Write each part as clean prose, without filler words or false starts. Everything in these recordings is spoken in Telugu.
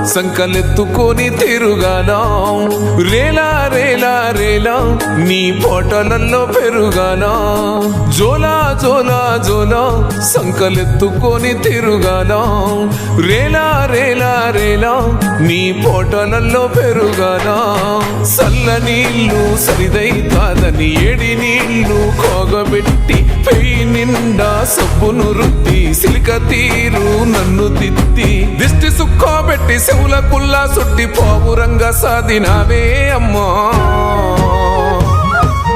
సంకలెత్తుకొని తిరుగాల రేలా రేలా రేలా నీ పోటలల్లో పెరుగాల జోలా జోలా జోలా సంకలెత్తుకొని తిరుగాల రేలా రేలా రేలా నీ పోటలల్లో పెరుగాల సల్ల నీళ్ళు సరిదై కాదని ఏడి నీళ్ళు కోగబెట్టి పెయి నిండా సబ్బును రుద్ది సిలిక తీరు నన్ను తిత్తి దిష్టి సుక్కోబెట్టి చెవుల కుల్లా సుట్టి పావురంగా సాధినావే అమ్మా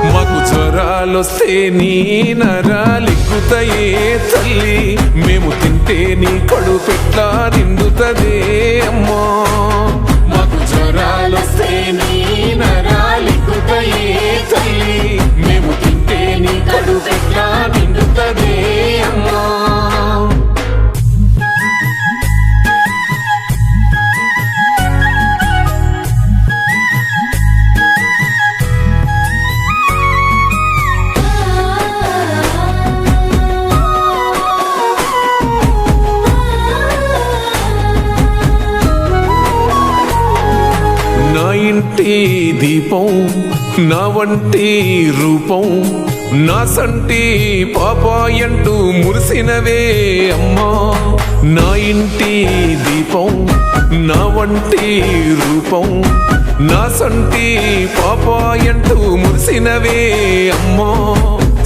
మాకు జ్వరాలొస్తే నీ నరాలిక్కుతాయే తల్లి మేము తింటే నీ కడుపెట్లా నిండుతదే అమ్మా మాకు జ్వరాలొస్తే నీ నరాలిక్కుతాయే తల్లి మేము తింటే నీ కడుపెట్లా నిండుతదే అమ్మా ఇంటి దీపం నా వంటి రూపం నా సంటి పాపాయంటూ మురిసినవే అమ్మా నా ఇంటి దీపం నా వంటి రూపం నా సంటి పాపాయంటూ మురిసినవే అమ్మా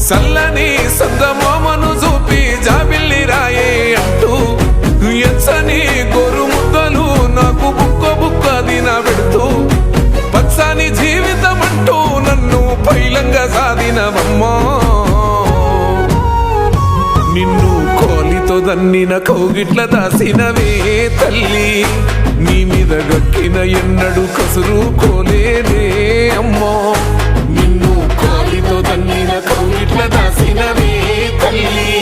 సల్లని సందమామను చూపి జాబిల్లి రాయే అంటూ ఎచ్చని గొర్రు ముద్దలు నాకు బుక్క బుక్క దిన పెడుతూ పచ్చని జీవితం అంటూ నన్ను పైలంగా సాధినవమ్మా నిన్ను కోలితో దన్నిన కౌగిట్ల దాసినవే తల్లి నీ మీద గక్కిన ఎన్నడు కసురు కోలేదే అమ్మా నిన్ను కోలితో దన్నిన కౌగిట్ల దాసినవే తల్లి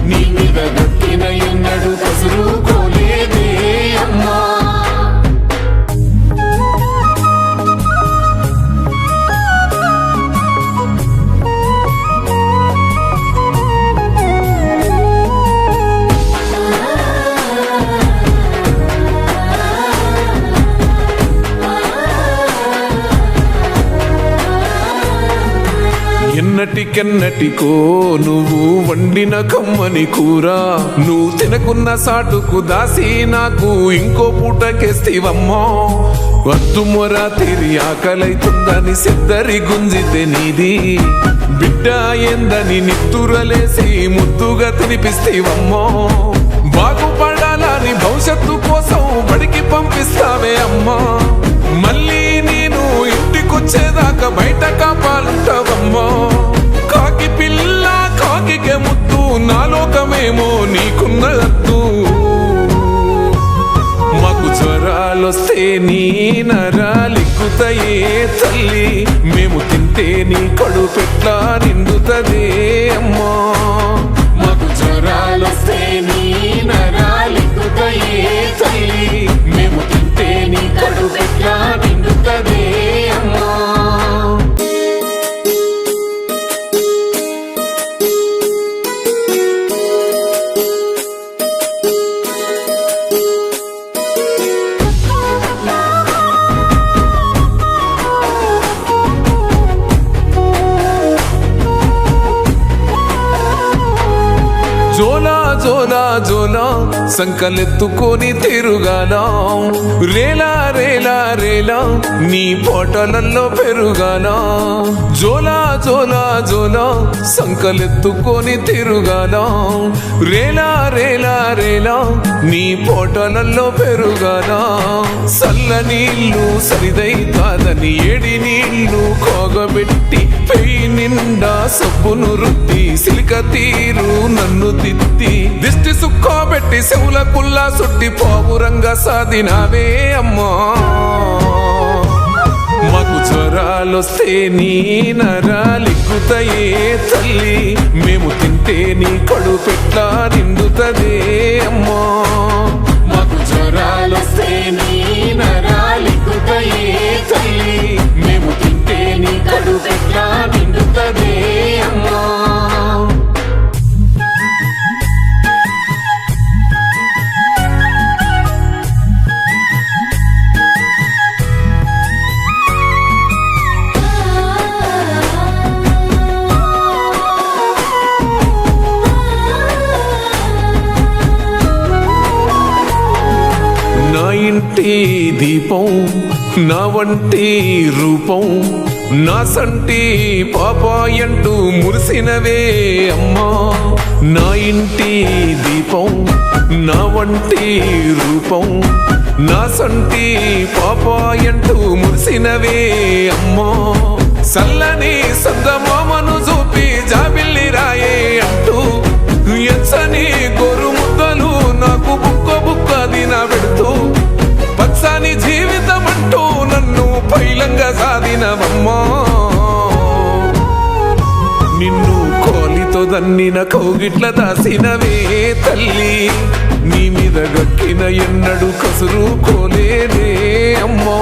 నీ మీద గక్కిన ఎన్నడు కసురు కోలేదే అమ్మా ఎన్నటికెన్నటికో నువ్వు వండిన కమ్మని కూర నువ్వు తినకున్న సాటుకు దాసి నాకు ఇంకో పూటకేస్తివమ్మా వద్దు మొర తిరి ఆకలైతుందని సిద్ధరి గుంజితే నీది బిడ్డ ఏందని నిత్తురలేసి ముద్దుగా తినిపిస్తేవమ్మా బాగుపడాలని భవిష్యత్తు కోసం బడికి పంపిస్తావే అమ్మా మళ్ళీ నేను ఇంటికొచ్చేదాకా బయట కాపాలుంటావమ్మా కాకి పిల్ల కాకికే ముద్దు నా లోకమేమో నీకున్నదద్దు మాకు జ్వరాలొస్తే నీ నరాలిక్కుతాయే తల్లి మేము తింటే నీ కడుపెట్లా నిండుతదే అమ్మా మాకు జ్వరాలొస్తే నీ నరాలిక్కుతాయే తల్లి మేము తింటే నీ కడుపెట్లా నిండుతదే అమ్మా జోలా జోలా జోలా సంకలెత్తుకొని తిరుగాల రేలా రేలా రేలా నీ పోటలల్లో పెరుగాల జోలా జోలా జోలా సంకలెత్తుకొని తిరుగాల రేలా రేలా రేలా నీ పోటలల్లో పెరుగాల సల్ల నీళ్ళు సరిదై కాదని ఏడి నీళ్ళు కోగబెట్టి పెయి నిండా సబ్బును రుద్ది సిలిక తీరు నన్ను తిత్తి దిష్టి సుక్కోబెట్టి చెవుల కుల్లా సుట్టి పావురంగా సాధినావే అమ్మా మాకు జ్వరాలొస్తే నీ నరాలిక్కుతాయే తల్లి మేము తింటే నీ కడుపెట్లా నిండుతదే అమ్మా మాకు జ్వరాలొస్తే నీ నరాలిక్కుతాయే తల్లి మేము తింటే నీ కడుపెట్లా నిండుతదే అమ్మా కంటి దీపం నా వంటి రూపం నా సంటి పాపాయంటూ మురిసినవే అమ్మా నా ఇంటి దీపం నా వంటి రూపం నా సంటి పాపాయంటూ మురిసినవే అమ్మా సల్లని సందమామను చూపి జాబిల్లి రాయే అంటూ ఎచ్చని గోరు ముద్దలు నాకు బుక్క దిన పెడుతూ పచ్చని జీవితం అంటూ నన్ను పైలంగా సాధినవమ్మా నిన్ను కోలితో దన్నిన కౌగిట్ల దాసినవే తల్లి నీ మీద గక్కిన ఎన్నడు కసురు కోలేదే అమ్మా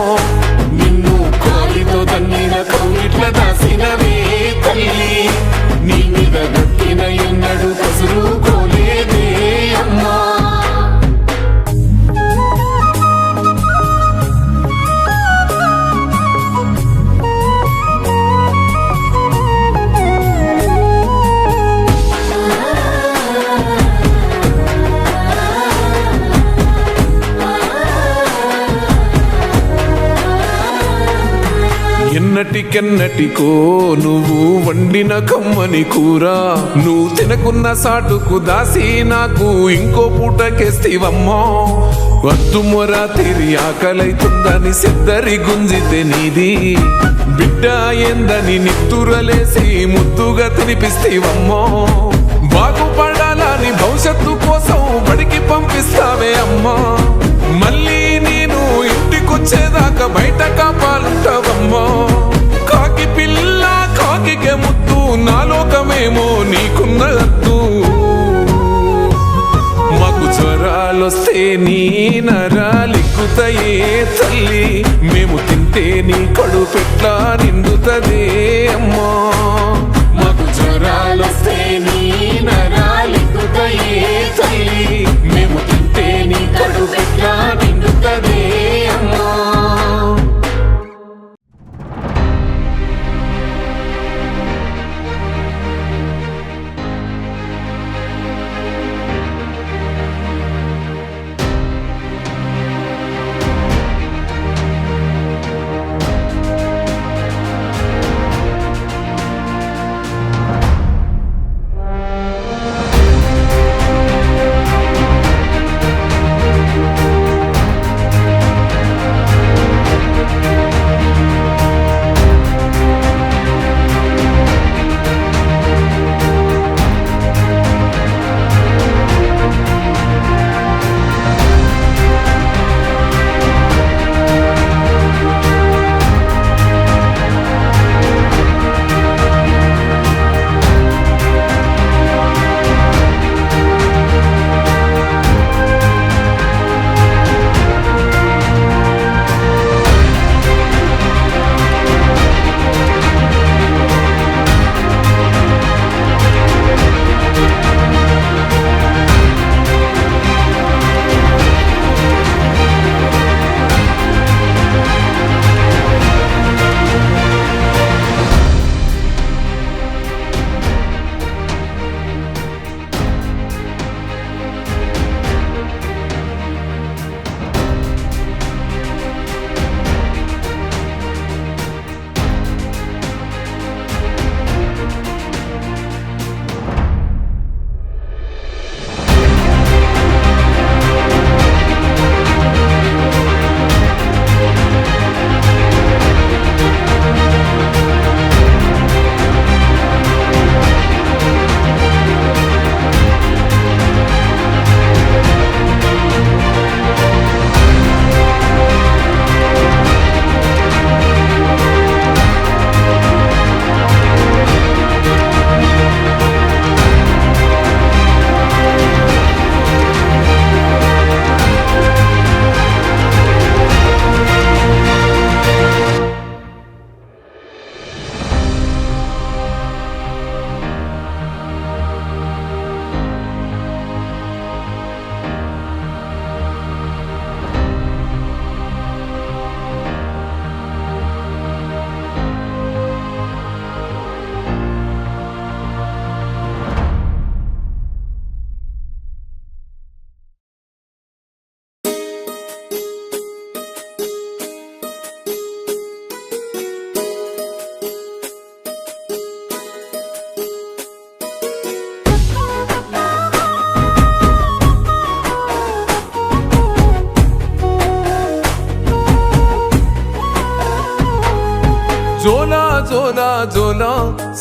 నిన్ను కోలితో దన్నిన కౌగిట్ల దాసినవే తల్లి నీ మీద గక్కిన ఎన్నడు కసురు కోలేదే అమ్మా ఎన్నటికెన్నటికో నువ్వు వండిన కమ్మని కూర నువ్వు తినకున్న సాటుకు దాసి నాకు ఇంకో పూటకేస్తివమ్మో వద్దు మొర తిరి ఆకలైతుందని సిద్ధరి గుంజితే నీది బిడ్డ ఏందని నిత్తురలేసి ముద్దుగా తినిపిస్తేవమ్మో బాగుపడాలని భవిష్యత్తు కోసం బడికి పంపిస్తావే అమ్మా మళ్ళీ నేను ఇంటికొచ్చేదాకా బయట కాపాలుంటావమ్మా కాకి పిల్ల కాకికే ముద్దు నా లోకమేమో నీకున్నదద్దు మాకు జ్వరాలొస్తే నీ నరాలిక్కుతాయే తల్లి మేము తింటే నీ కడుపెట్లా నిండుతదే అమ్మా మాకు జ్వరాలొస్తే నీ నరాలిక్కుతాయే తల్లి మేము తింటే నీ కడుపెట్లా నిండుతదే అమ్మా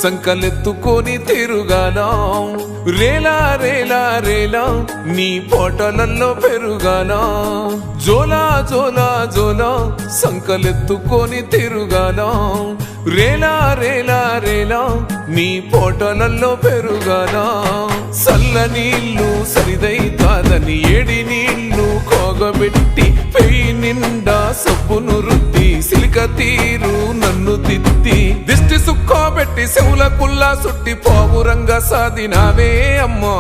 సంకలెత్తుకొని తిరుగాల రేలా రేలా రేలా నీ పోటలల్లో పెరుగాల జోలా జోలా జోలా సంకలెత్తుకొని తిరుగాల రేలా రేలా రేలా నీ పోటలల్లో పెరుగాల సల్ల నీళ్ళు సరిదైతాదని ఏడి నీళ్ళు కోగబెట్టి పెయి నిండా సబ్బును రుద్ది సిలిక తీరు నన్ను తిత్తి దిష్టి సుక్కోబెట్టి చెవుల కుల్లా సుట్టి పోగురంగా సాధినావే అమ్మా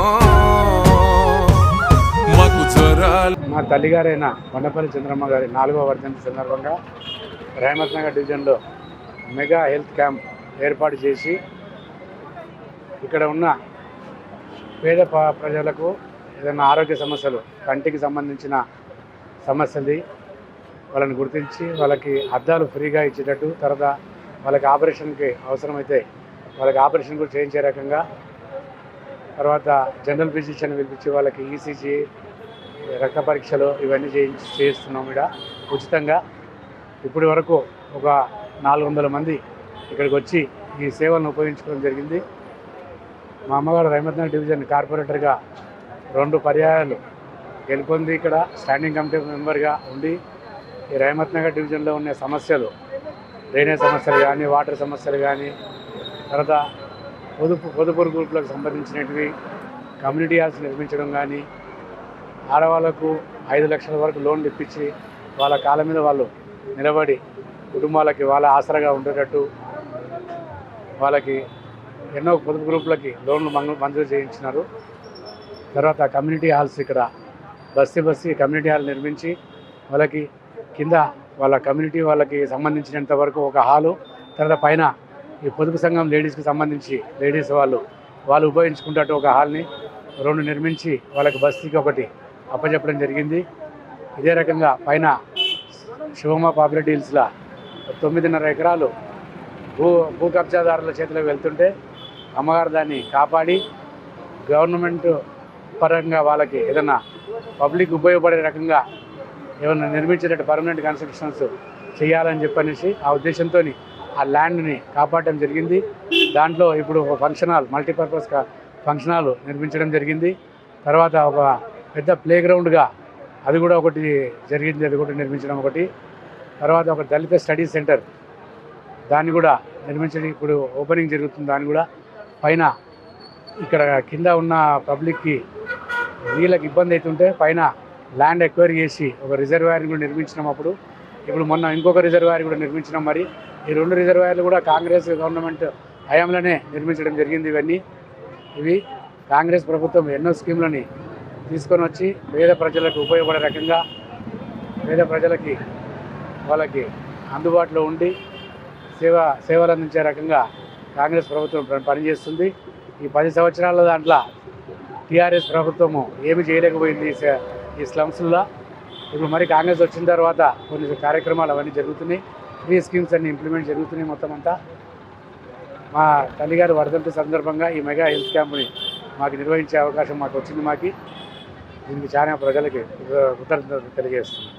మాకు జ్వరాలు. మా తల్లిగారైన కొండపల్లి చంద్రమ్మ గారి 4వ వర్ధంతి సందర్భంగా రహమత్ నగర్ డివిజన్లో మెగా హెల్త్ క్యాంప్ ఏర్పాటు చేసి ఇక్కడ ఉన్న పేద ప్రజలకు ఏదైనా ఆరోగ్య సమస్యలు కంటికి సంబంధించిన సమస్యలు వాళ్ళని గుర్తించి వాళ్ళకి అద్దాలు ఫ్రీగా ఇచ్చేటట్టు, తర్వాత వాళ్ళకి ఆపరేషన్కి అవసరమైతే వాళ్ళకి ఆపరేషన్ కూడా చేయించే రకంగా, తర్వాత జనరల్ ఫిజిషియన్ పిలిపించి వాళ్ళకి ఈసీజీ రక్త పరీక్షలు ఇవన్నీ చేయిస్తున్నాం ఇక్కడ ఉచితంగా. ఇప్పటి వరకు ఒక 400 మంది ఇక్కడికి వచ్చి ఈ సేవలను ఉపయోగించుకోవడం జరిగింది. మా అమ్మగారు రహమత్ నగర్ డివిజన్ కార్పొరేటర్గా 2 పర్యాయాలు గెలుపొంది ఇక్కడ స్టాండింగ్ కమిటీ మెంబర్గా ఉండి ఈ రహమత్ నగర్ డివిజన్లో ఉన్న సమస్యలు, డ్రైనేజ్ సమస్యలు కానీ, వాటర్ సమస్యలు కానీ, తర్వాత పొదుపు గ్రూపులకు సంబంధించినవి కమ్యూనిటీ హాల్స్ నిర్మించడం కానీ, ఆడవాళ్లకు 5 లక్షల వరకు లోన్లు ఇప్పించి వాళ్ళ కాళ్ళ మీద వాళ్ళు నిలబడి కుటుంబాలకి వాళ్ళ ఆసరాగా ఉండేటట్టు వాళ్ళకి ఎన్నో పొదుపు గ్రూపులకి లోన్లు మంజూరు చేయించినారు. తర్వాత కమ్యూనిటీ హాల్స్ ఇక్కడ బస్తీ కమ్యూనిటీ హాల్ నిర్మించి వాళ్ళకి కింద వాళ్ళ కమ్యూనిటీ వాళ్ళకి సంబంధించినంత వరకు ఒక హాలు, తర్వాత పైన ఈ పొదుపు సంఘం లేడీస్కి సంబంధించి లేడీస్ వాళ్ళు ఉపయోగించుకుంటట్టు ఒక హాల్ని 2 నిర్మించి వాళ్ళకి బస్తీకి ఒకటి అప్పచెప్పడం జరిగింది. ఇదే రకంగా పైన శివమ్మ పాపులర్ డీల్స్లో 9.5 ఎకరాలు భూ కబ్జాదారుల చేతిలోకి వెళ్తుంటే అమ్మగారు దాన్ని కాపాడి గవర్నమెంట్ పరంగా వాళ్ళకి ఏదైనా పబ్లిక్ ఉపయోగపడే రకంగా ఏమైనా నిర్మించేటట్టు పర్మనెంట్ కన్స్ట్రక్షన్స్ చేయాలని చెప్పనేసి ఆ ఉద్దేశంతో ఆ ల్యాండ్ని కాపాడటం జరిగింది. దాంట్లో ఇప్పుడు ఒక function hall, multipurpose function hall నిర్మించడం జరిగింది. తర్వాత ఒక పెద్ద ప్లే గ్రౌండ్గా అది కూడా ఒకటి జరిగింది, అది కూడా నిర్మించడం ఒకటి. తర్వాత ఒక దళిత స్టడీ సెంటర్ దాన్ని కూడా నిర్మించడం ఇప్పుడు ఓపెనింగ్ జరుగుతుంది. దాన్ని కూడా పైన ఇక్కడ కింద ఉన్న పబ్లిక్కి నీళ్ళకి ఇబ్బంది అవుతుంటే పైన ల్యాండ్ ఎక్వైరీ చేసి ఒక రిజర్వాయర్ని కూడా నిర్మించినాం. అప్పుడు ఇప్పుడు మొన్న ఇంకొక రిజర్వాయర్ కూడా నిర్మించినాం. మరి ఈ 2 రిజర్వాయర్లు కూడా కాంగ్రెస్ గవర్నమెంట్ హయాంలోనే నిర్మించడం జరిగింది. ఇవి కాంగ్రెస్ ప్రభుత్వం ఎన్నో స్కీమ్లని తీసుకొని వచ్చి పేద ప్రజలకు ఉపయోగపడే రకంగా, పేద ప్రజలకి వాళ్ళకి అందుబాటులో ఉండి సేవలు అందించే రకంగా కాంగ్రెస్ ప్రభుత్వం పనిచేస్తుంది. ఈ 10 సంవత్సరాల దాంట్లో టీఆర్ఎస్ ప్రభుత్వము ఏమి చేయలేకపోయింది ఈ స్లమ్స్లో. ఇప్పుడు మరి కాంగ్రెస్ వచ్చిన తర్వాత కొన్ని కార్యక్రమాలు అవన్నీ జరుగుతున్నాయి, ఫ్రీ స్కీమ్స్ అన్ని ఇంప్లిమెంట్ జరుగుతున్నాయి. మొత్తం అంతా మా తల్లిగారి వర్ధంతి సందర్భంగా ఈ మెగా హెల్త్ క్యాంప్ని మాకు నిర్వహించే అవకాశం మాకు వచ్చింది. దీనికి చాలా ప్రజలకి కృతజ్ఞతలు తెలియజేస్తున్నాం.